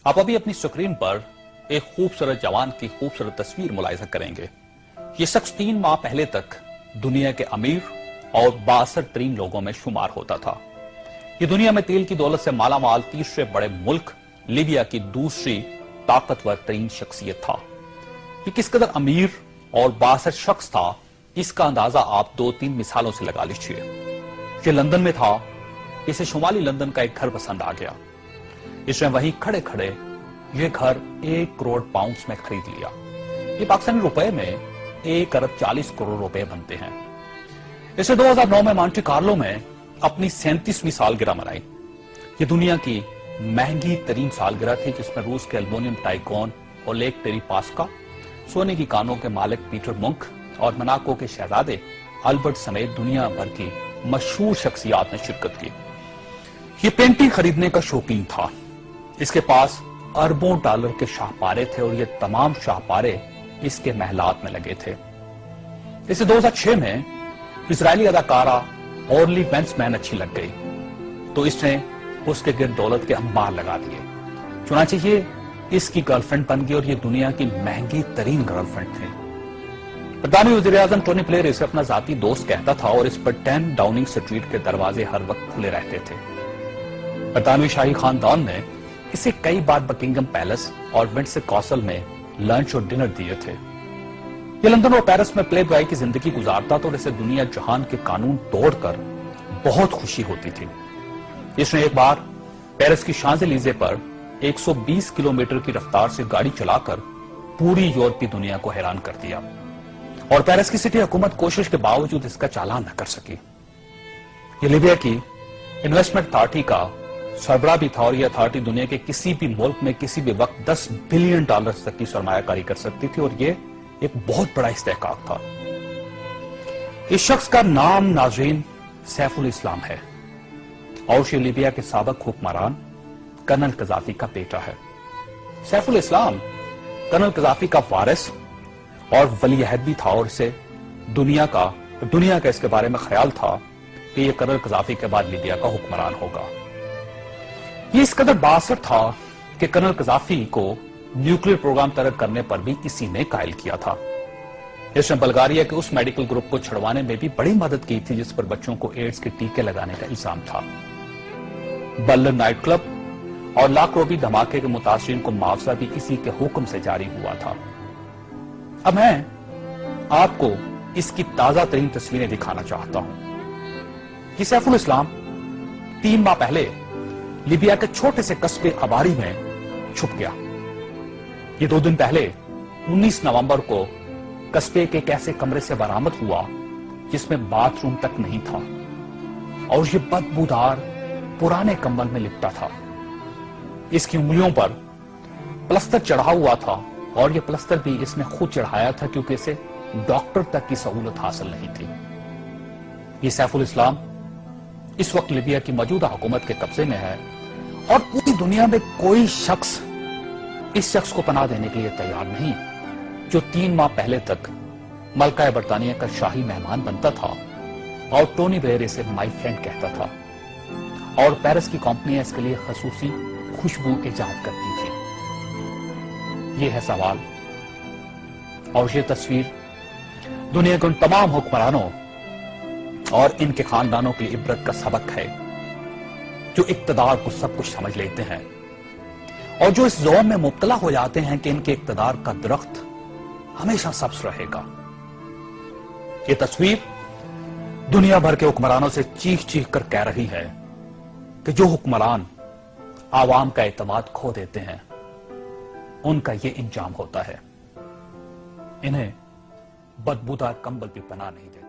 آپ ابھی اپنی سکرین پر ایک خوبصورت جوان کی خوبصورت تصویر ملاحظہ کریں گے۔ یہ شخص 3 ماہ پہلے تک دنیا کے امیر اور بااثر ترین لوگوں میں شمار ہوتا تھا۔ یہ دنیا میں تیل کی دولت سے مالا مال تیسرے بڑے ملک لیبیا کی دوسری طاقتور ترین شخصیت تھا۔ یہ کس قدر امیر اور بااثر شخص تھا، اس کا اندازہ آپ 2-3 مثالوں سے لگا لیجئے۔ یہ لندن میں تھا، اسے شمالی لندن کا ایک گھر پسند آ گیا۔ اس نے وہیں کھڑے کھڑے یہ گھر 1 کروڑ پاؤنڈز میں خرید لیا۔ یہ پاکستانی روپے میں 1 ارب 40 کروڑ روپے بنتے ہیں۔ اس نے 2009 میں مونٹی کارلو میں اپنی 37ویں سالگرہ منائی۔ یہ دنیا کی مہنگی ترین سالگرہ تھی، جس میں روس کے المونیم ٹائکون اولیگ ڈیریپاسکا، سونے کی کانوں کے مالک پیٹر منک اور مناکو کے شہزادے البرٹ سمیت دنیا بھر کی مشہور شخصیات نے شرکت کی۔ یہ پینٹنگ خریدنے کا شوقین تھا۔ اس کے پاس اربوں ڈالر کے شاہپارے تھے اور یہ تمام شاہپارے اس کے محلات میں لگے تھے۔ اسے 2006 میں اسرائیلی اداکارہ اورلی وینسمین اچھی لگ گئی تو اس نے اس کے گرد دولت کے انبار لگا دیے۔ چنانچہ یہ اس کی گرل فرینڈ بن گئی اور یہ دنیا کی مہنگی ترین گرل فرینڈ تھی۔ برطانوی وزیر اعظم ٹونی بلیئر اسے اپنا ذاتی دوست کہتا تھا اور اس پر 10 ڈاؤننگ اسٹریٹ کے دروازے ہر وقت کھلے رہتے تھے۔ برطانوی شاہی خاندان نے اسے کئی بار بکنگم پیلس اور ونڈسر کاسل میں لنچ اور ڈنر دیے تھے۔ یہ لندن اور پیرس میں پلے بوائے کی زندگی گزارتا تھا اور اسے دنیا جہان کے قانون توڑ کر بہت خوشی ہوتی تھی۔ اس نے ایک بار پیرس کی شانزلیزے پر 120 کلومیٹر کی رفتار سے گاڑی چلا کر پوری یورپی دنیا کو حیران کر دیا اور پیرس کی سٹی حکومت کوشش کے باوجود اس کا چالان نہ کر سکی۔ یہ لیبیا کی انویسٹمنٹ اتھارٹی کا سربراہ بھی تھا اور یہ اتھارٹی دنیا کے کسی بھی ملک میں کسی بھی وقت 10 بلین ڈالر تک کی سرمایہ کاری کر سکتی تھی اور یہ ایک بہت بڑا استحقاق تھا۔ اس شخص کا نام ناظرین سیف الاسلام ہے اور یہ لیبیا کے سابق حکمران کرنل قذافی کا بیٹا ہے۔ سیف الاسلام کرنل قذافی کا وارث اور ولی عہد بھی تھا اور اسے دنیا کا اس کے بارے میں خیال تھا کہ یہ کرنل قذافی کے بعد لیبیا کا حکمران ہوگا۔ یہ اس قدر بااثر تھا کہ کرنل قذافی کو نیوکلیر پروگرام ترک کرنے پر بھی اسی نے قائل کیا تھا۔ اس نے بلغاریہ کے اس میڈیکل گروپ کو چھڑوانے میں بھی بڑی مدد کی تھی جس پر بچوں کو ایڈز کے ٹیکے لگانے کا الزام تھا۔ بلر نائٹ کلب اور لاکھ روپی دھماکے کے متاثرین کو معاوضہ بھی اسی کے حکم سے جاری ہوا تھا۔ اب میں آپ کو اس کی تازہ ترین تصویریں دکھانا چاہتا ہوں۔ یہ سیف الاسلام 3 ماہ پہلے لیبیا کے چھوٹے سے قصبے اباری میں چھپ گیا۔ یہ 2 دن پہلے 19 نومبر کو قصبے کے ایک ایسے کمرے سے برآمد ہوا جس میں باتھ روم تک نہیں تھا اور یہ بدبودار پرانے کمبل میں لپٹا تھا۔ اس کی انگلیوں پر پلستر چڑھا ہوا تھا اور یہ پلستر بھی اس نے خود چڑھایا تھا کیونکہ اسے ڈاکٹر تک کی سہولت حاصل نہیں تھی۔ یہ سیف الاسلام اس وقت لیبیا کی موجودہ حکومت کے قبضے میں ہے اور پوری دنیا میں کوئی شخص اس شخص کو پناہ دینے کے لیے تیار نہیں جو 3 ماہ پہلے تک ملکہ برطانیہ کا شاہی مہمان بنتا تھا اور ٹونی بلیئر اسے مائی فرینڈ کہتا تھا اور پیرس کی کمپنیاں اس کے لیے خصوصی خوشبو ایجاد کرتی تھی۔ یہ ہے سوال اور یہ تصویر دنیا کے ان تمام حکمرانوں اور ان کے خاندانوں کے لیے عبرت کا سبق ہے جو اقتدار کو سب کچھ سمجھ لیتے ہیں اور جو اس زون میں مبتلا ہو جاتے ہیں کہ ان کے اقتدار کا درخت ہمیشہ سبز رہے گا۔ یہ تصویر دنیا بھر کے حکمرانوں سے چیخ چیخ کر کہہ رہی ہے کہ جو حکمران عوام کا اعتماد کھو دیتے ہیں ان کا یہ انجام ہوتا ہے۔ انہیں بدبودار کمبل بھی پناہ نہیں دیتے۔